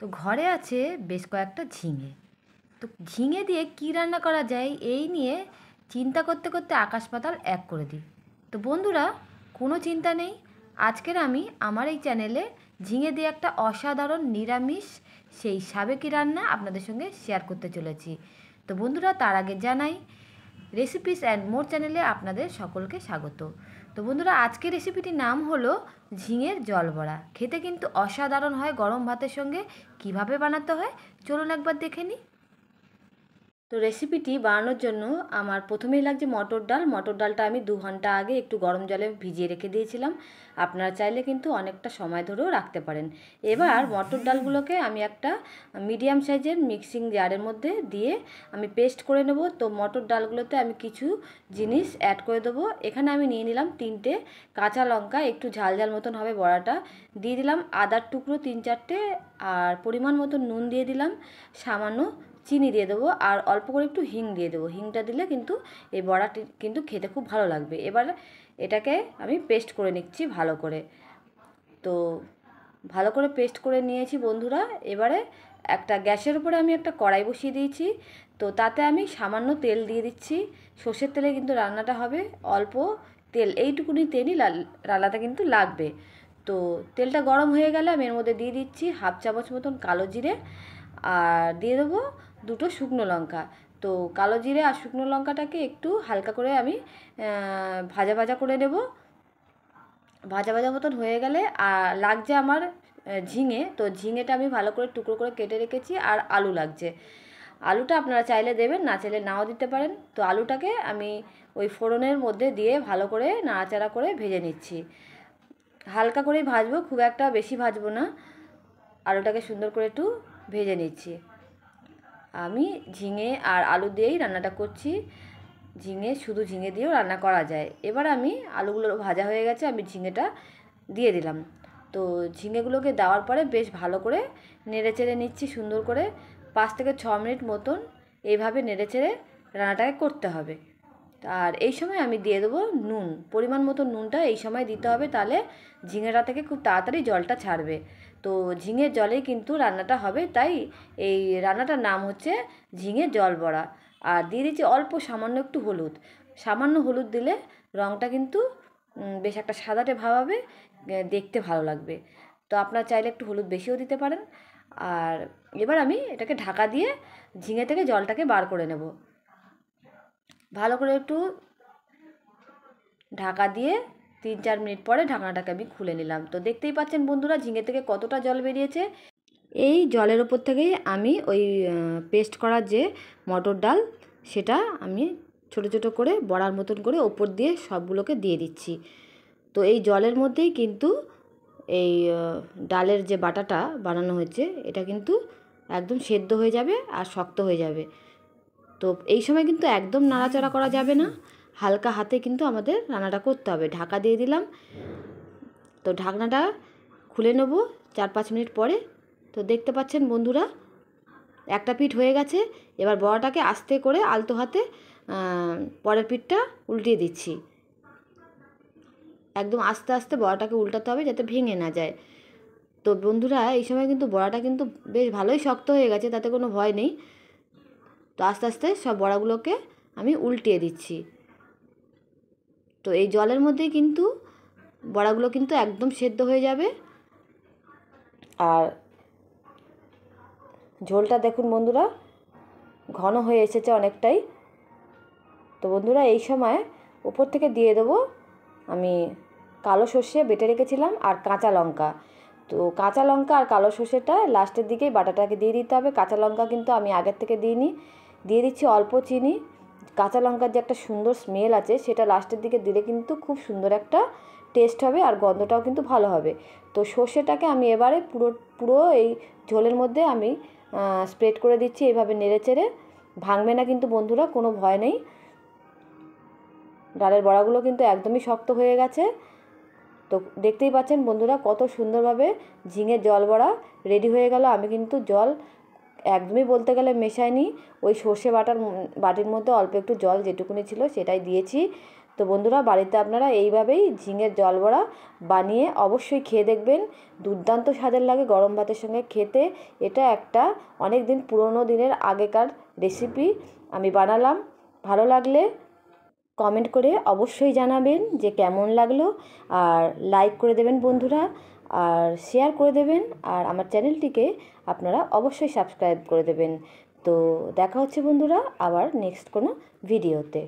তো ঘরে আছে বেশ কয়েকটা ঝিঙে। তো ঝিঙে দিয়ে কী রান্না করা যায় এই নিয়ে চিন্তা করতে করতে আকাশ পাতাল এক করে দিই। তো বন্ধুরা, কোনো চিন্তা নেই, আজকের আমি আমার এই চ্যানেলে ঝিঙে দিয়ে একটা অসাধারণ নিরামিষ সেই সাবেকি রান্না আপনাদের সঙ্গে শেয়ার করতে চলেছি। তো বন্ধুরা, তার আগে জানাই রেসিপিস অ্যান্ড মোর চ্যানেলে আপনাদের সকলকে স্বাগত। তো বন্ধুরা, আজকের রেসিপিটির নাম হলো ঝিঙের জল বড়া। খেতে কিন্তু অসাধারণ হয় গরম ভাতের সঙ্গে। কিভাবে বানাতে হয় চলুন একবার দেখে নিই। তো রেসিপিটি বানানোর জন্য আমার প্রথমেই লাগছে মটর ডাল। মটর ডালটা আমি 2 ঘন্টা আগে একটু গরম জলে ভিজিয়ে রেখে দিয়েছিলাম। আপনারা চাইলে কিন্তু অনেকটা সময় ধরেও রাখতে পারেন। এবার মটর ডালগুলোকে আমি একটা মিডিয়াম সাইজের মিক্সিং জারের মধ্যে দিয়ে আমি পেস্ট করে নেব। তো মটর ডালগুলোতে আমি কিছু জিনিস অ্যাড করে দেবো। এখানে আমি নিয়ে নিলাম 3টে কাঁচা লঙ্কা, একটু ঝাল ঝাল মতন হবে বড়াটা। দিয়ে দিলাম আদার টুকরো 3-4টে, আর পরিমাণ মতো নুন দিয়ে দিলাম, সামান্য চিনি দিয়ে দেবো, আর অল্প করে একটু হিং দিয়ে দেবো। হিংটা দিলে কিন্তু এই বড়াটি কিন্তু খেতে খুব ভালো লাগবে। এবার এটাকে আমি পেস্ট করে নিচ্ছি ভালো করে। তো ভালো করে পেস্ট করে নিয়েছি বন্ধুরা। এবারে একটা গ্যাসের উপরে আমি একটা কড়াই বসিয়ে দিয়েছি। তো তাতে আমি সামান্য তেল দিয়ে দিচ্ছি। সর্ষের তেলে কিন্তু রান্নাটা হবে, অল্প তেল, এইটুকুনি তেলই রান্নাটা কিন্তু লাগবে। তো তেলটা গরম হয়ে গেলে আমি এর মধ্যে দিয়ে দিচ্ছি 1/2 চামচ মতন কালো জিরে, আর দিয়ে দেবো 2টো শুকনো লঙ্কা। তো কালো জিরে আর শুকনো লঙ্কাটাকে একটু হালকা করে আমি ভাজা ভাজা করে নেব। ভাজা ভাজা মতন হয়ে গেলে লাগছে আমার ঝিঙে। তো ঝিঙেটা আমি ভালো করে টুকরো করে কেটে রেখেছি, আর আলু লাগছে। আলুটা আপনারা চাইলে দেবেন, না চাইলে নাও দিতে পারেন। তো আলুটাকে আমি ওই ফোড়নের মধ্যে দিয়ে ভালো করে নাড়াচাড়া করে ভেজে নিচ্ছি। হালকা করেই ভাজবো, খুব একটা বেশি ভাজবো না। আলুটাকে সুন্দর করে একটু ভেজে নিচ্ছি। আমি ঝিঙে আর আলু দিয়েই রান্নাটা করছি। শুধু ঝিঙে দিয়েও রান্না করা যায়। এবার আমি আলুগুলো ভাজা হয়ে গেছে, আমি ঝিঙেটা দিয়ে দিলাম। তো ঝিঙেগুলোকে দেওয়ার পরে বেশ ভালো করে নেড়ে চেড়ে নিচ্ছি সুন্দর করে। 5 থেকে 6 মিনিট মতন এইভাবে নেড়ে চেড়ে রান্নাটাকে করতে হবে। আর এই সময় আমি দিয়ে দেবো নুন। পরিমাণ মতো নুনটা এই সময় দিতে হবে, তাহলে ঝিঙেটা থেকে খুব তাড়াতাড়ি জলটা ছাড়বে। তো ঝিঙের জলেই কিন্তু রান্নাটা হবে, তাই এই রান্নাটার নাম হচ্ছে ঝিঙের জল বড়া। আর দিয়ে দিচ্ছি অল্প সামান্য একটু হলুদ। সামান্য হলুদ দিলে রঙটা কিন্তু বেশ একটা সাদাটে ভাব হবে, দেখতে ভালো লাগবে। তো আপনারা চাইলে একটু হলুদ বেশিও দিতে পারেন। আর এবার আমি এটাকে ঢাকা দিয়ে ঝিঙে থেকে জলটাকে বার করে নেব। ভালো করে একটু ঢাকা দিয়ে 3-4 মিনিট পরে ঢাকনাটাকে আমি খুলে নিলাম। তো দেখতেই পাচ্ছেন বন্ধুরা, ঝিঙে থেকে কতটা জল বেরিয়েছে। এই জলের ওপর থেকেই আমি ওই পেস্ট করার যে মটর ডাল, সেটা আমি ছোট ছোট করে বড়ার মতন করে ওপর দিয়ে সবগুলোকে দিয়ে দিচ্ছি। তো এই জলের মধ্যেই কিন্তু এই ডালের যে বাটাটা বানানো হয়েছে এটা কিন্তু একদম সেদ্ধ হয়ে যাবে আর শক্ত হয়ে যাবে। তো এই সময় কিন্তু একদম নাড়াচাড়া করা যাবে না, হালকা হাতে কিন্তু আমাদের রান্নাটা করতে হবে। ঢাকা দিয়ে দিলাম। তো ঢাকনাটা খুলে নেব 4-5 মিনিট পরে। তো দেখতে পাচ্ছেন বন্ধুরা, একটা পিঠ হয়ে গেছে। এবার বড়াটাকে আস্তে করে আলতো হাতে পরের পিঠটা উল্টিয়ে দিচ্ছি। একদম আস্তে আস্তে বড়াটাকে উল্টাতে হবে যাতে ভেঙে না যায়। তো বন্ধুরা, এই সময় কিন্তু বড়াটা কিন্তু বেশ ভালোই শক্ত হয়ে গেছে, তাতে কোনো ভয় নেই। তো আস্তে আস্তে সব বড়াগুলোকে আমি উল্টিয়ে দিচ্ছি। তো এই জলের মধ্যেই কিন্তু বড়াগুলো কিন্তু একদম সেদ্ধ হয়ে যাবে। আর ঝোলটা দেখুন বন্ধুরা, ঘন হয়ে এসেছে অনেকটাই। তো বন্ধুরা, এই সময় উপর থেকে দিয়ে দেবো আমি কালো সর্ষে বেটে রেখেছিলাম আর কাঁচা লঙ্কা। তো কাঁচা লঙ্কা আর কালো সর্ষেটা লাস্টের দিকেই বাটাটাকে দিয়ে দিতে হবে। কাঁচা লঙ্কা কিন্তু আমি আগের থেকে দিইনি। দিয়ে দিচ্ছি অল্প চিনি। কাঁচা লঙ্কার যে একটা সুন্দর স্মেল আছে, সেটা লাস্টের দিকে দিলে কিন্তু খুব সুন্দর একটা টেস্ট হবে, আর গন্ধটাও কিন্তু ভালো হবে। তো সর্ষেটাকে আমি এবারে পুরো পুরো এই ঝোলের মধ্যে আমি স্প্রেড করে দিচ্ছি, এইভাবে নেড়ে চেড়ে। ভাঙবে না কিন্তু বন্ধুরা, কোনো ভয় নেই। ডালের বড়াগুলো কিন্তু একদমই শক্ত হয়ে গেছে। তো দেখতেই পাচ্ছেন বন্ধুরা, কত সুন্দরভাবে ঝিঙের জল বড়া রেডি হয়ে গেল। আমি কিন্তু জল একদমই বলতে গেলে মেশাইনি। ওই সর্ষে বাটির মধ্যে অল্প একটু জল যেটুকুনি ছিল সেটাই দিয়েছি। তো বন্ধুরা বাড়িতে আপনারা এইভাবেই ঝিঙের জল বড়া বানিয়ে অবশ্যই খেয়ে দেখবেন। দুর্দান্ত স্বাদের লাগে গরম ভাতের সঙ্গে খেতে। এটা একটা অনেক দিন পুরনো দিনের আগেকার রেসিপি আমি বানালাম। ভালো লাগলে কমেন্ট করে অবশ্যই জানাবেন যে কেমন লাগলো, আর লাইক করে দেবেন বন্ধুরা, আর শেয়ার করে দেবেন, আর আমার চ্যানেলটিকে আপনারা অবশ্যই সাবস্ক্রাইব করে দেবেন। তো দেখা হচ্ছে বন্ধুরা আবার নেক্সট কোনো ভিডিওতে।